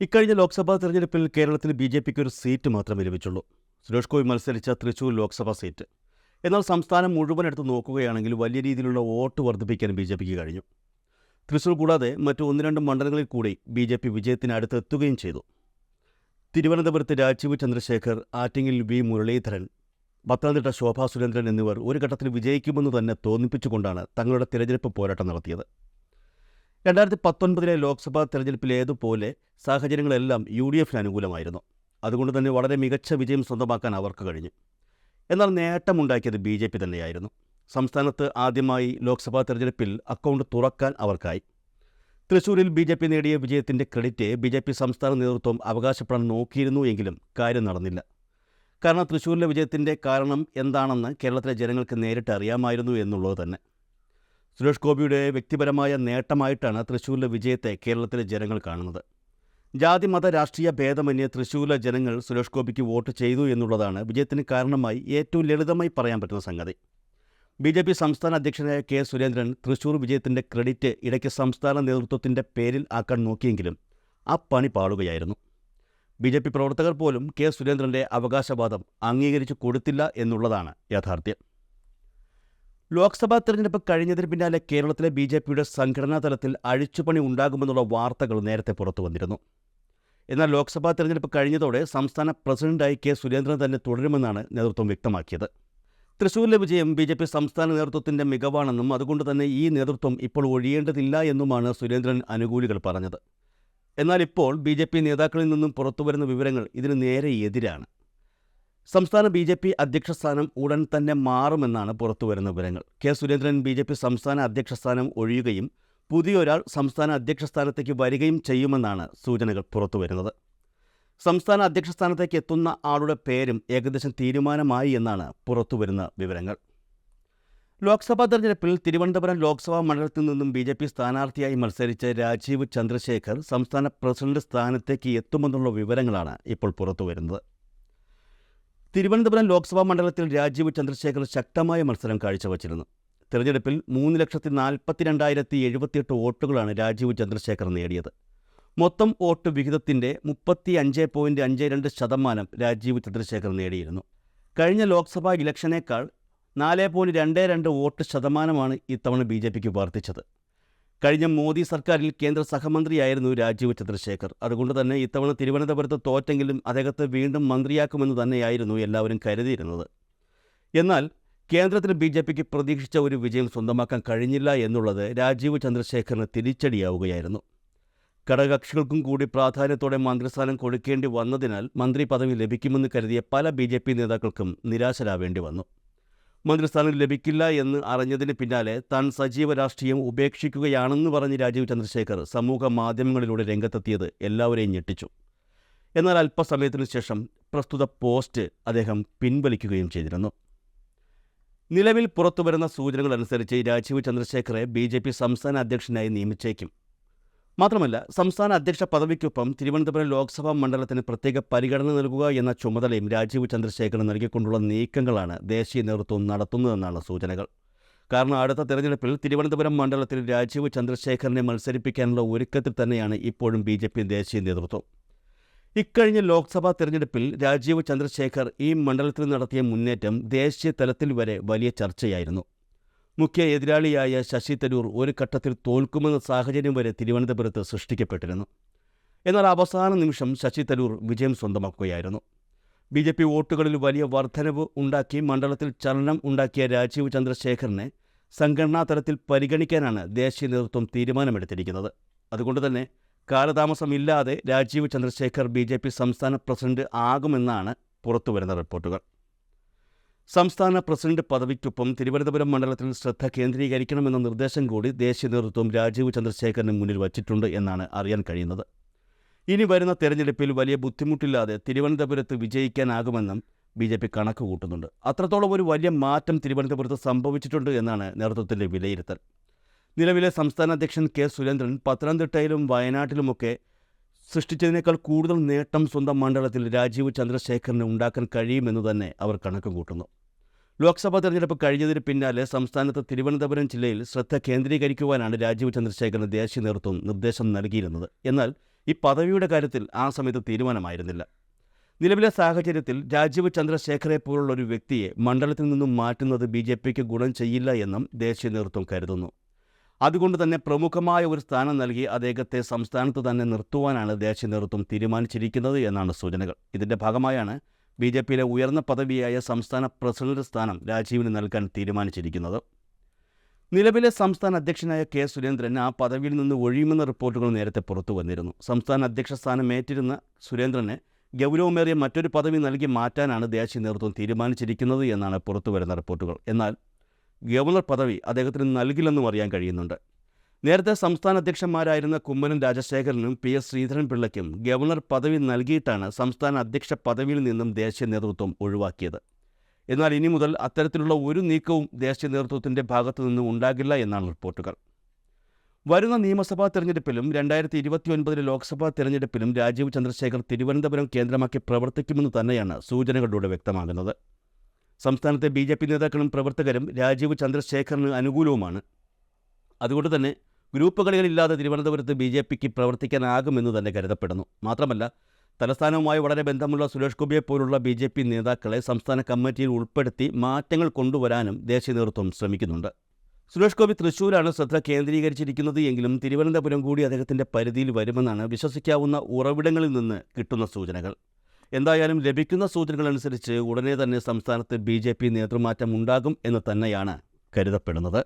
ഇക്കഴിഞ്ഞ ലോക്സഭാ തെരഞ്ഞെടുപ്പിൽ കേരളത്തിൽ ബി.ജെ.പിക്ക് ഒരു സീറ്റ് മാത്രമേ ലഭിച്ചുള്ളൂ. സുരേഷ് ഗോപി മത്സരിച്ച തൃശൂർ ലോക്സഭാ സീറ്റ്. എന്നാൽ സംസ്ഥാനം മുഴുവൻ എടുത്ത് നോക്കുകയാണെങ്കിൽ വലിയ രീതിയിലുള്ള വോട്ട് വർദ്ധിപ്പിക്കാൻ ബി.ജെ.പിക്ക് കഴിഞ്ഞു. തൃശൂർ കൂടാതെ മറ്റ് ഒന്ന് രണ്ട് മണ്ഡലങ്ങളിൽ കൂടി ബി.ജെ.പി വിജയത്തിന് അടുത്തെത്തുകയും ചെയ്തു. തിരുവനന്തപുരത്ത് രാജീവ് ചന്ദ്രശേഖർ, ആറ്റിങ്ങൽ വി മുരളീധരൻ, പത്തനംതിട്ട ശോഭാ സുരേന്ദ്രൻ എന്നിവർ ഒരു ഘട്ടത്തിൽ വിജയിക്കുമെന്ന് തന്നെ തോന്നിപ്പിച്ചുകൊണ്ടാണ് തങ്ങളുടെ തിരഞ്ഞെടുപ്പ് പോരാട്ടം നടത്തിയത്. 2019 ലോക്സഭാ തെരഞ്ഞെടുപ്പിലേതുപോലെ സാഹചര്യങ്ങളെല്ലാം യു.ഡി.എഫിന് അനുകൂലമായിരുന്നു. അതുകൊണ്ട് തന്നെ വളരെ മികച്ച വിജയം സ്വന്തമാക്കാൻ അവർക്ക് കഴിഞ്ഞു. എന്നാൽ നേട്ടമുണ്ടാക്കിയത് ബി.ജെ.പി തന്നെയായിരുന്നു. സംസ്ഥാനത്ത് ആദ്യമായി ലോക്സഭാ തെരഞ്ഞെടുപ്പിൽ അക്കൗണ്ട് തുറക്കാൻ അവർക്കായി. തൃശൂരിൽ ബി.ജെ.പി നേടിയ വിജയത്തിൻ്റെ ക്രെഡിറ്റ് ബി.ജെ.പി സംസ്ഥാന നേതൃത്വം അവകാശപ്പെടാൻ നോക്കിയിരുന്നു എങ്കിലും കാര്യം നടന്നില്ല. കാരണം തൃശൂരിലെ വിജയത്തിൻ്റെ കാരണം എന്താണെന്ന് കേരളത്തിലെ ജനങ്ങൾക്ക് നേരിട്ട് അറിയാമായിരുന്നു എന്നുള്ളത് തന്നെ. സുരേഷ് ഗോപിയുടെ വ്യക്തിപരമായ നേട്ടമായിട്ടാണ് തൃശൂരിലെ വിജയത്തെ കേരളത്തിലെ ജനങ്ങൾ കാണുന്നത്. ജാതി മത രാഷ്ട്രീയ ഭേദമന്യേ തൃശൂരിലെ ജനങ്ങൾ സുരേഷ് ഗോപിക്ക് വോട്ട് ചെയ്തു എന്നുള്ളതാണ് വിജയത്തിന് കാരണമായി ഏറ്റവും ലളിതമായി പറയാൻ പറ്റുന്ന സംഗതി. ബി.ജെ.പി സംസ്ഥാന അധ്യക്ഷനായ കെ സുരേന്ദ്രൻ തൃശൂർ വിജയത്തിൻ്റെ ക്രെഡിറ്റ് ഇടയ്ക്ക് സംസ്ഥാന നേതൃത്വത്തിൻ്റെ പേരിൽ ആക്കാൻ നോക്കിയെങ്കിലും ആ പണി പാളുകയായിരുന്നു. ബി.ജെ.പി പ്രവർത്തകർ പോലും കെ സുരേന്ദ്രൻ്റെ അവകാശവാദം അംഗീകരിച്ചു കൊടുത്തില്ല എന്നുള്ളതാണ് യാഥാർത്ഥ്യം. ലോക്സഭാ തെരഞ്ഞെടുപ്പ് കഴിഞ്ഞതിന് പിന്നാലെ കേരളത്തിലെ ബി.ജെ.പിയുടെ സംഘടനാ തലത്തിൽ അഴിച്ചുപണി ഉണ്ടാകുമെന്നുള്ള വാർത്തകൾ നേരത്തെ പുറത്തു വന്നിരുന്നു. എന്നാൽ ലോക്സഭാ തെരഞ്ഞെടുപ്പ് കഴിഞ്ഞതോടെ സംസ്ഥാന പ്രസിഡന്റായി കെ സുരേന്ദ്രൻ തന്നെ തുടരുമെന്നാണ് നേതൃത്വം വ്യക്തമാക്കിയത്. തൃശൂരിലെ വിജയം ബി.ജെ.പി സംസ്ഥാന നേതൃത്വത്തിൻ്റെ മികവാണെന്നും അതുകൊണ്ട് തന്നെ ഈ നേതൃത്വം ഇപ്പോൾ ഒഴിയേണ്ടതില്ല എന്നുമാണ് സുരേന്ദ്രൻ അനുകൂലികൾ പറഞ്ഞത്. എന്നാൽ ഇപ്പോൾ ബി.ജെ.പി നേതാക്കളിൽ നിന്നും പുറത്തുവരുന്ന വിവരങ്ങൾ ഇതിന് നേരെ എതിരാണ്. സംസ്ഥാന ബി.ജെ.പി അധ്യക്ഷ സ്ഥാനം ഉടൻ തന്നെ മാറുമെന്നാണ് പുറത്തുവരുന്ന വിവരങ്ങൾ. കെ സുരേന്ദ്രൻ ബി.ജെ.പി സംസ്ഥാന അധ്യക്ഷ സ്ഥാനം ഒഴിയുകയും പുതിയൊരാൾ സംസ്ഥാന അധ്യക്ഷ സ്ഥാനത്തേക്ക് വരികയും ചെയ്യുമെന്നാണ് സൂചനകൾ പുറത്തുവരുന്നത്. സംസ്ഥാന അധ്യക്ഷ സ്ഥാനത്തേക്ക് എത്തുന്ന ആളുടെ പേരും ഏകദേശം തീരുമാനമായി എന്നാണ് പുറത്തുവരുന്ന വിവരങ്ങൾ. ലോക്സഭാ തെരഞ്ഞെടുപ്പിൽ തിരുവനന്തപുരം ലോക്സഭാ മണ്ഡലത്തിൽ നിന്നും ബി.ജെ.പി സ്ഥാനാർത്ഥിയായി മത്സരിച്ച രാജീവ് ചന്ദ്രശേഖർ സംസ്ഥാന പ്രസിഡന്റ് സ്ഥാനത്തേക്ക് എത്തുമെന്നുള്ള വിവരങ്ങളാണ് ഇപ്പോൾ പുറത്തുവരുന്നത്. തിരുവനന്തപുരം ലോക്സഭാ മണ്ഡലത്തിൽ രാജീവ് ചന്ദ്രശേഖർ ശക്തമായ മത്സരം കാഴ്ചവച്ചിരുന്നു. തെരഞ്ഞെടുപ്പിൽ 3,42,078 വോട്ടുകളാണ് രാജീവ് ചന്ദ്രശേഖർ നേടിയത്. മൊത്തം വോട്ട് വിഹിതത്തിൻ്റെ 35.52% രാജീവ് ചന്ദ്രശേഖർ നേടിയിരുന്നു. കഴിഞ്ഞ ലോക്സഭാ ഇലക്ഷനേക്കാൾ 4.22 വോട്ട് ശതമാനമാണ് ഇത്തവണ ബി.ജെ.പിക്ക് വർദ്ധിച്ചത്. കഴിഞ്ഞ മോദി സർക്കാരിൽ കേന്ദ്ര സഹമന്ത്രിയായിരുന്നു രാജീവ് ചന്ദ്രശേഖർ. അതുകൊണ്ട് തന്നെ ഇത്തവണ തിരുവനന്തപുരത്ത് തോറ്റെങ്കിലും അദ്ദേഹത്തെ വീണ്ടും മന്ത്രിയാക്കുമെന്ന് തന്നെയായിരുന്നു എല്ലാവരും കരുതിയിരുന്നത്. എന്നാൽ കേന്ദ്രത്തിൽ ബി.ജെ.പിക്ക് പ്രതീക്ഷിച്ച ഒരു വിജയം സ്വന്തമാക്കാൻ കഴിഞ്ഞില്ല എന്നുള്ളത് രാജീവ് ചന്ദ്രശേഖറിന് തിരിച്ചടിയാവുകയായിരുന്നു. ഘടകകക്ഷികൾക്കും കൂടി പ്രാധാന്യത്തോടെ മന്ത്രിസ്ഥാനം കൊടുക്കേണ്ടി വന്നതിനാൽ മന്ത്രി പദവി ലഭിക്കുമെന്ന് കരുതിയ പല ബി.ജെ.പി നേതാക്കൾക്കും നിരാശരാവേണ്ടി വന്നു. മന്ത്രിസ്ഥാനം ലഭിക്കില്ല എന്ന് അറിഞ്ഞതിന് പിന്നാലെ താൻ സജീവ രാഷ്ട്രീയം ഉപേക്ഷിക്കുകയാണെന്ന് പറഞ്ഞ് രാജീവ് ചന്ദ്രശേഖർ സമൂഹ മാധ്യമങ്ങളിലൂടെ രംഗത്തെത്തിയത് എല്ലാവരെയും ഞെട്ടിച്ചു. എന്നാൽ അല്പസമയത്തിനു ശേഷം പ്രസ്തുത പോസ്റ്റ് അദ്ദേഹം പിൻവലിക്കുകയും ചെയ്തിരുന്നു. നിലവിൽ പുറത്തുവരുന്ന സൂചനകൾ അനുസരിച്ച് രാജീവ് ചന്ദ്രശേഖറെ ബി.ജെ.പി സംസ്ഥാന അധ്യക്ഷനായി നിയമിച്ചേക്കും. മാത്രമല്ല സംസ്ഥാന അധ്യക്ഷ പദവിക്കൊപ്പം തിരുവനന്തപുരം ലോക്സഭാ മണ്ഡലത്തിന് പ്രത്യേക പരിഗണന നൽകുക എന്ന ചുമതലയും രാജീവ് ചന്ദ്രശേഖറിന് നൽകിക്കൊണ്ടുള്ള നീക്കങ്ങളാണ് ദേശീയ നേതൃത്വം നടത്തുന്നതെന്നാണ് സൂചനകൾ. കാരണം അടുത്ത തെരഞ്ഞെടുപ്പിൽ തിരുവനന്തപുരം മണ്ഡലത്തിൽ രാജീവ് ചന്ദ്രശേഖറിനെ മത്സരിപ്പിക്കാനുള്ള ഒരുക്കത്തിൽ തന്നെയാണ് ഇപ്പോഴും ബി.ജെ.പി ദേശീയ നേതൃത്വം. ഇക്കഴിഞ്ഞ ലോക്സഭാ തെരഞ്ഞെടുപ്പിൽ രാജീവ് ചന്ദ്രശേഖർ ഈ മണ്ഡലത്തിൽ നടത്തിയ മുന്നേറ്റം ദേശീയ തലത്തിൽ വരെ വലിയ ചർച്ചയായിരുന്നു. മുഖ്യ എതിരാളിയായ ശശി തരൂർ ഒരു ഘട്ടത്തിൽ തോൽക്കുമെന്ന സാഹചര്യം വരെ തിരുവനന്തപുരത്ത് സൃഷ്ടിക്കപ്പെട്ടിരുന്നു. എന്നാൽ അവസാന നിമിഷം ശശി തരൂർ വിജയം സ്വന്തമാക്കുകയായിരുന്നു. ബി.ജെ.പി വോട്ടുകളിൽ വലിയ വർധനവ് ഉണ്ടാക്കി മണ്ഡലത്തിൽ ചലനം ഉണ്ടാക്കിയ രാജീവ് ചന്ദ്രശേഖറിനെ സംഘടനാ തലത്തിൽ പരിഗണിക്കാനാണ് ദേശീയ നേതൃത്വം തീരുമാനമെടുത്തിരിക്കുന്നത്. അതുകൊണ്ട് തന്നെ കാലതാമസമില്ലാതെ രാജീവ് ചന്ദ്രശേഖർ ബി.ജെ.പി സംസ്ഥാന പ്രസിഡന്റ് ആകുമെന്നാണ് പുറത്തുവരുന്ന റിപ്പോർട്ടുകൾ. സംസ്ഥാന പ്രസിഡന്റ് പദവിക്കൊപ്പം തിരുവനന്തപുരം മണ്ഡലത്തിൽ ശ്രദ്ധ കേന്ദ്രീകരിക്കണമെന്ന നിർദ്ദേശം കൂടി ദേശീയ നേതൃത്വം രാജീവ് ചന്ദ്രശേഖറിന് മുന്നിൽ വച്ചിട്ടുണ്ട് എന്നാണ് അറിയാൻ കഴിയുന്നത്. ഇനി വരുന്ന തെരഞ്ഞെടുപ്പിൽ വലിയ ബുദ്ധിമുട്ടില്ലാതെ തിരുവനന്തപുരത്ത് വിജയിക്കാനാകുമെന്നും ബി.ജെ.പി കണക്ക് കൂട്ടുന്നുണ്ട്. അത്രത്തോളം ഒരു വലിയ മാറ്റം തിരുവനന്തപുരത്ത് സംഭവിച്ചിട്ടുണ്ട് എന്നാണ് നേതൃത്വത്തിൻ്റെ വിലയിരുത്തൽ. നിലവിലെ സംസ്ഥാന അധ്യക്ഷൻ കെ സുരേന്ദ്രൻ പത്തനംതിട്ടയിലും വയനാട്ടിലുമൊക്കെ സൃഷ്ടിച്ചതിനേക്കാൾ കൂടുതൽ നേട്ടം സ്വന്തം മണ്ഡലത്തിൽ രാജീവ് ചന്ദ്രശേഖറിന് ഉണ്ടാക്കാൻ കഴിയുമെന്ന് തന്നെ അവർ കണക്ക് കൂട്ടുന്നു. ലോക്സഭാ തെരഞ്ഞെടുപ്പ് കഴിഞ്ഞതിന് പിന്നാലെ സംസ്ഥാനത്ത് തിരുവനന്തപുരം ജില്ലയിൽ ശ്രദ്ധ കേന്ദ്രീകരിക്കുവാനാണ് രാജീവ് ചന്ദ്രശേഖറിന് ദേശീയ നേതൃത്വം നിർദ്ദേശം നൽകിയിരുന്നത്. എന്നാൽ ഈ പദവിയുടെ കാര്യത്തിൽ ആ സമയത്ത് തീരുമാനമായിരുന്നില്ല. നിലവിലെ സാഹചര്യത്തിൽ രാജീവ് ചന്ദ്രശേഖരെ പോലുള്ള ഒരു വ്യക്തിയെ മണ്ഡലത്തിൽ നിന്നും മാറ്റുന്നത് BJPക്ക് ഗുണം ചെയ്യില്ല എന്നും ദേശീയ നേതൃത്വം കരുതുന്നു. അതുകൊണ്ട് തന്നെ പ്രമുഖമായ ഒരു സ്ഥാനം നൽകി അദ്ദേഹത്തെ സംസ്ഥാനത്ത് തന്നെ നിർത്തുവാനാണ് ദേശീയ നേതൃത്വം തീരുമാനിച്ചിരിക്കുന്നത് എന്നാണ് സൂചനകൾ. ഇതിൻ്റെ ഭാഗമായാണ് BJPയിലെ ഉയർന്ന പദവിയായ സംസ്ഥാന പ്രസിഡന്റ് സ്ഥാനം രാജീവിന് നൽകാൻ തീരുമാനിച്ചിരിക്കുന്നത്. നിലവിലെ സംസ്ഥാന അധ്യക്ഷനായ K. സുരേന്ദ്രൻ ആ പദവിയിൽ നിന്ന് ഒഴിയുമെന്ന റിപ്പോർട്ടുകൾ നേരത്തെ പുറത്തു വന്നിരുന്നു. സംസ്ഥാന അധ്യക്ഷ സ്ഥാനം ഏറ്റിരുന്ന സുരേന്ദ്രനെ ഗൗരവമേറിയ മറ്റൊരു പദവി നൽകി മാറ്റാനാണ് ദേശീയ നേതൃത്വം തീരുമാനിച്ചിരിക്കുന്നത് എന്നാണ് പുറത്തുവരുന്ന റിപ്പോർട്ടുകൾ. എന്നാൽ ഗവർണർ പദവി അദ്ദേഹത്തിന് നൽകില്ലെന്നും അറിയാൻ കഴിയുന്നുണ്ട്. നേരത്തെ സംസ്ഥാന അധ്യക്ഷന്മാരായിരുന്ന കുമ്മനം രാജശേഖരനും PS ശ്രീധരൻപിള്ളയ്ക്കും ഗവർണർ പദവി നൽകിയിട്ടാണ് സംസ്ഥാന അധ്യക്ഷ പദവിയിൽ നിന്നും ദേശീയ നേതൃത്വം ഒഴിവാക്കിയത്. എന്നാൽ ഇനി മുതൽ അത്തരത്തിലുള്ള ഒരു നീക്കവും ദേശീയ നേതൃത്വത്തിൻ്റെ ഭാഗത്തു നിന്നും ഉണ്ടാകില്ല എന്നാണ് റിപ്പോർട്ടുകൾ. വരുന്ന നിയമസഭാ തെരഞ്ഞെടുപ്പിലും 2029 ലോക്സഭാ തെരഞ്ഞെടുപ്പിലും രാജീവ് ചന്ദ്രശേഖർ തിരുവനന്തപുരം കേന്ദ്രമാക്കി പ്രവർത്തിക്കുമെന്ന് തന്നെയാണ് സൂചനകളിലൂടെ വ്യക്തമാകുന്നത്. സംസ്ഥാനത്തെ BJP നേതാക്കളും പ്രവർത്തകരും രാജീവ് ചന്ദ്രശേഖറിന് അനുകൂലവുമാണ്. അതുകൊണ്ട് തന്നെ ഗ്രൂപ്പ് കളികളില്ലാതെ തിരുവനന്തപുരത്ത് BJPക്ക് പ്രവർത്തിക്കാനാകുമെന്ന് തന്നെ കരുതപ്പെടുന്നു. മാത്രമല്ല, തലസ്ഥാനവുമായി വളരെ ബന്ധമുള്ള സുരേഷ് ഗോപിയെ പോലുള്ള BJP നേതാക്കളെ സംസ്ഥാന കമ്മിറ്റിയിൽ ഉൾപ്പെടുത്തി മാറ്റങ്ങൾ കൊണ്ടുവരാനും ദേശീയ നേതൃത്വം ശ്രമിക്കുന്നുണ്ട്. സുരേഷ് ഗോപി തൃശ്ശൂരാണ് ശ്രദ്ധ കേന്ദ്രീകരിച്ചിരിക്കുന്നത് എങ്കിലും തിരുവനന്തപുരം കൂടി അദ്ദേഹത്തിൻ്റെ പരിധിയിൽ വരുമെന്നാണ് വിശ്വസിക്കാവുന്ന ഉറവിടങ്ങളിൽ നിന്ന് കിട്ടുന്ന സൂചനകൾ. എന്തായാലും ലഭിക്കുന്ന സൂചനകൾ അനുസരിച്ച് ഉടനെ തന്നെ സംസ്ഥാനത്ത് BJP നേതൃമാറ്റം ഉണ്ടാകും എന്ന് തന്നെയാണ് കരുതപ്പെടുന്നത്.